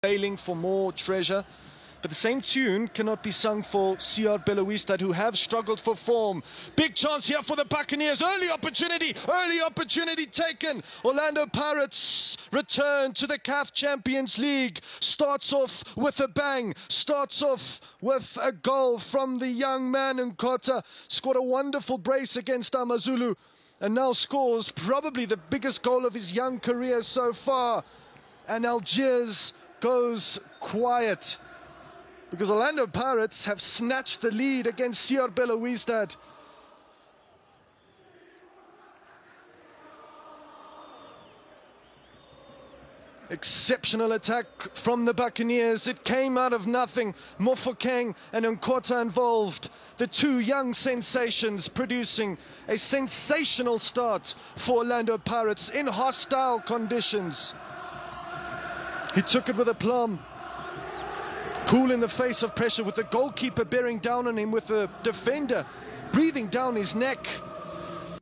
bailing for more treasure. But the same tune cannot be sung for CR Bellowistad, who have struggled for form. Big chance here for the Buccaneers. Early opportunity taken. Orlando Pirates return to the CAF Champions League. Starts off with a bang. Starts off with a goal from the young man in Kota. Scored a wonderful brace against Amazulu. And now scores probably the biggest goal of his young career so far. And Algiers goes quiet, because Orlando Pirates have snatched the lead against CR Bellowistad. Exceptional attack from the Buccaneers. It came out of nothing. Mofokeng and Nkota involved. The two young sensations producing a sensational start for Orlando Pirates in hostile conditions. He took it with aplomb. Cool in the face of pressure, with the goalkeeper bearing down on him, with the defender breathing down his neck.